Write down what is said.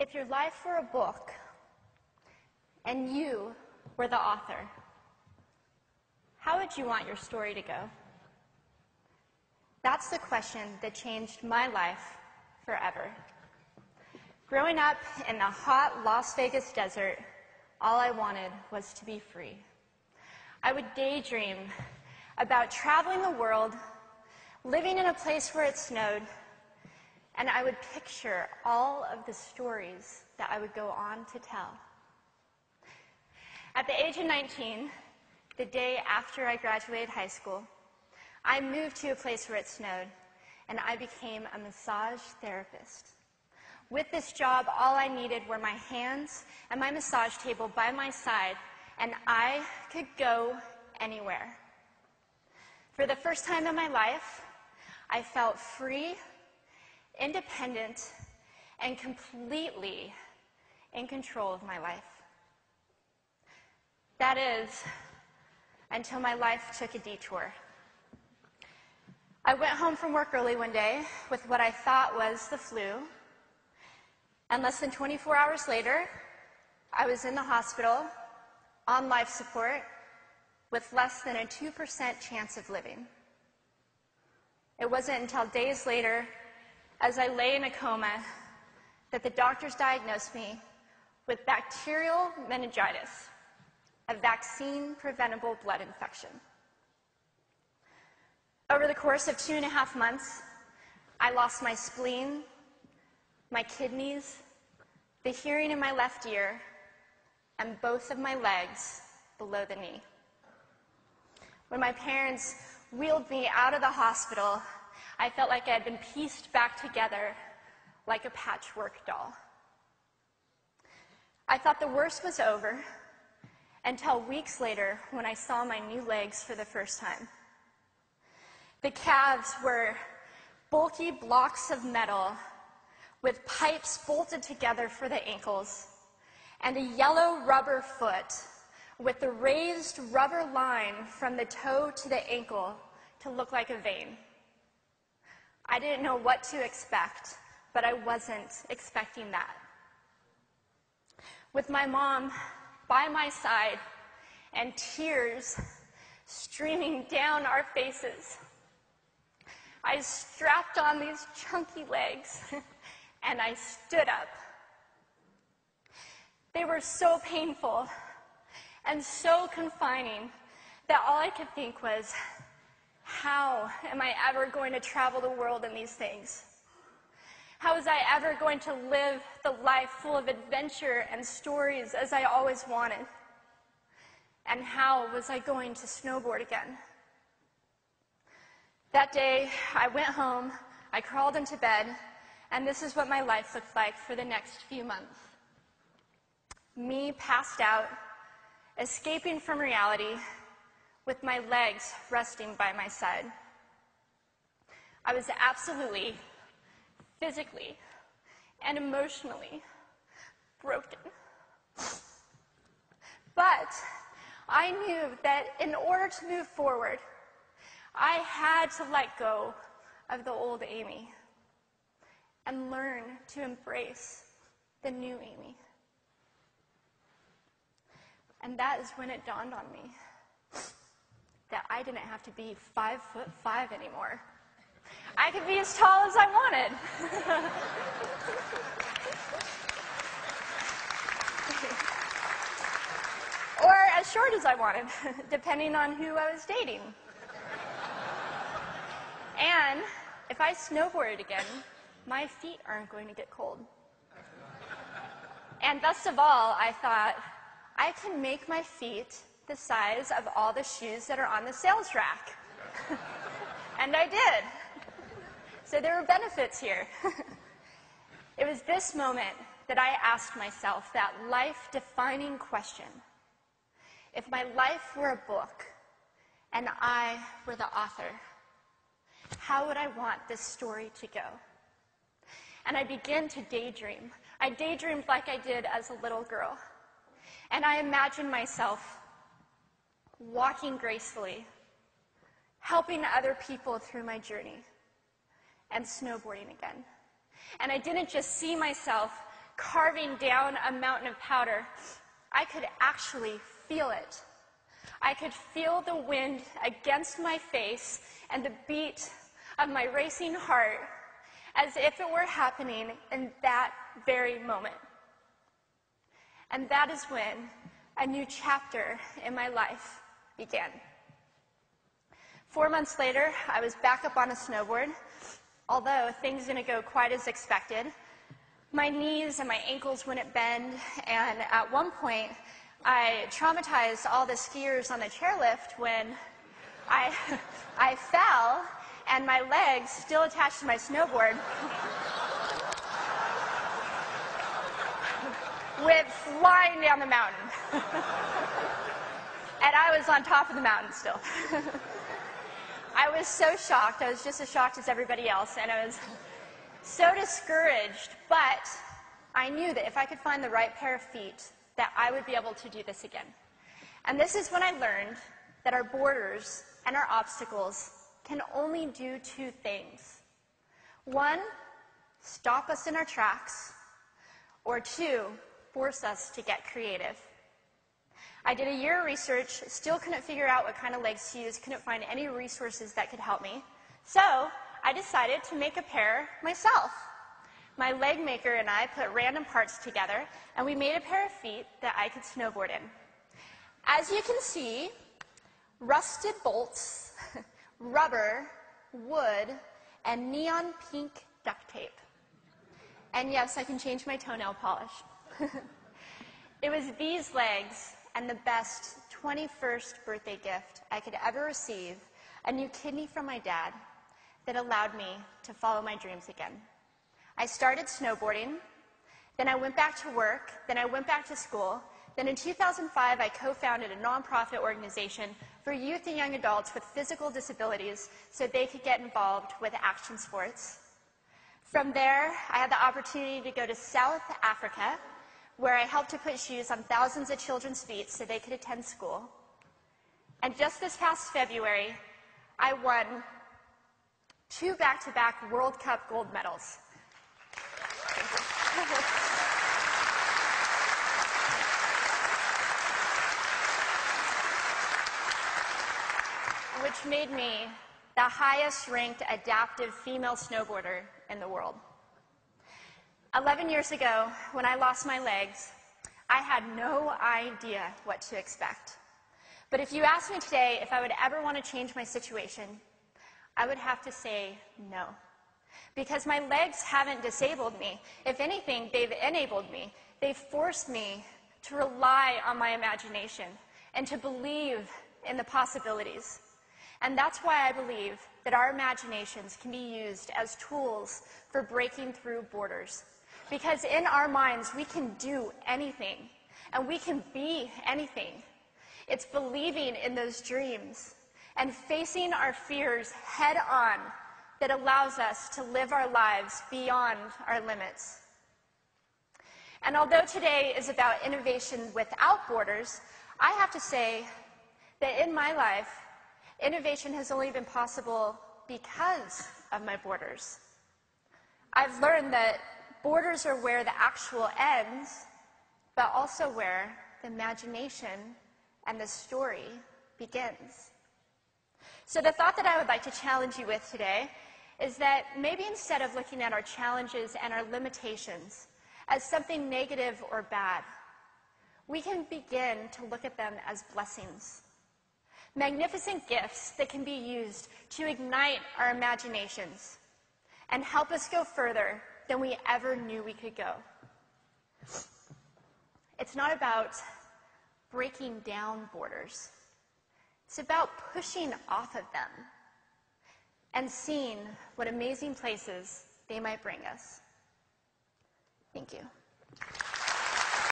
If your life were a book and you were the author, how would you want your story to go? That's the question that changed my life forever. Growing up in the hot Las Vegas desert, all I wanted was to be free. I would daydream about traveling the world, living in a place where it snowed, and I would picture all of the stories that I would go on to tell. At the age of 19, the day after I graduated high school, I moved to a place where it snowed, and I became a massage therapist. With this job, all I needed were my hands and my massage table by my side, and I could go anywhere. For the first time in my life, I felt free, independent, and completely in control of my life. That is, until my life took a detour. I went home from work early one day with what I thought was the flu, and less than 24 hours later, I was in the hospital on life support with less than a 2% chance of living. It wasn't until days later, as I lay in a coma, that the doctors diagnosed me with bacterial meningitis, a vaccine-preventable blood infection. Over the course of 2.5 months, I lost my spleen, my kidneys, the hearing in my left ear, and both of my legs below the knee. When my parents wheeled me out of the hospital, I felt like I had been pieced back together like a patchwork doll. I thought the worst was over until weeks later when I saw my new legs for the first time. The calves were bulky blocks of metal with pipes bolted together for the ankles, and a yellow rubber foot with the raised rubber line from the toe to the ankle to look like a vein. I didn't know what to expect, but I wasn't expecting that. With my mom by my side and tears streaming down our faces, I strapped on these chunky legs and I stood up. They were so painful and so confining that all I could think was, how am I ever going to travel the world in these things? How was I ever going to live the life full of adventure and stories as I always wanted? And how was I going to snowboard again? That day, I went home, I crawled into bed, and this is what my life looked like for the next few months. Me passed out, escaping from reality, with my legs resting by my side. I was absolutely, physically, and emotionally broken. But I knew that in order to move forward, I had to let go of the old Amy and learn to embrace the new Amy. And that is when it dawned on me that I didn't have to be 5'5" anymore. I could be as tall as I wanted. Or as short as I wanted, depending on who I was dating. And if I snowboarded again, my feet aren't going to get cold. And best of all, I thought, I can make my feet the size of all the shoes that are on the sales rack. And I did. So there were benefits here. It was this moment that I asked myself that life-defining question. If my life were a book and I were the author, how would I want this story to go? And I began to daydream. I daydreamed like I did as a little girl. And I imagined myself walking gracefully, helping other people through my journey, and snowboarding again. And I didn't just see myself carving down a mountain of powder, I could actually feel it. I could feel the wind against my face and the beat of my racing heart as if it were happening in that very moment. And that is when a new chapter in my life began. 4 months later, I was back up on a snowboard, although things didn't go quite as expected. My knees and my ankles wouldn't bend, and at one point, I traumatized all the skiers on the chairlift when I fell, and my legs, still attached to my snowboard, went flying down the mountain. And I was on top of the mountain still. I was so shocked. I was just as shocked as everybody else, and I was so discouraged, but I knew that if I could find the right pair of feet, that I would be able to do this again. And this is when I learned that our borders and our obstacles can only do two things. One, stop us in our tracks, or two, force us to get creative. I did a year of research, still couldn't figure out what kind of legs to use, couldn't find any resources that could help me. So I decided to make a pair myself. My leg maker and I put random parts together, and we made a pair of feet that I could snowboard in. As you can see, rusted bolts, rubber, wood, and neon pink duct tape. And yes, I can change my toenail polish. It was these legs and the best 21st birthday gift I could ever receive, a new kidney from my dad, that allowed me to follow my dreams again. I started snowboarding, then I went back to work, then I went back to school, then in 2005 I co-founded a nonprofit organization for youth and young adults with physical disabilities so they could get involved with action sports. From there, I had the opportunity to go to South Africa, where I helped to put shoes on thousands of children's feet so they could attend school. And just this past February, I won 2 back-to-back World Cup gold medals. Which made me the highest-ranked adaptive female snowboarder in the world. 11 years ago, when I lost my legs, I had no idea what to expect. But if you asked me today if I would ever want to change my situation, I would have to say no. Because my legs haven't disabled me. If anything, they've enabled me. They've forced me to rely on my imagination and to believe in the possibilities. And that's why I believe that our imaginations can be used as tools for breaking through borders. Because in our minds, we can do anything, and we can be anything. It's believing in those dreams and facing our fears head on that allows us to live our lives beyond our limits. And although today is about innovation without borders, I have to say that in my life, innovation has only been possible because of my borders. I've learned that borders are where the actual ends, but also where the imagination and the story begins. So the thought that I would like to challenge you with today is that maybe instead of looking at our challenges and our limitations as something negative or bad, we can begin to look at them as blessings. Magnificent gifts that can be used to ignite our imaginations and help us go further than we ever knew we could go. It's not about breaking down borders. It's about pushing off of them and seeing what amazing places they might bring us. Thank you.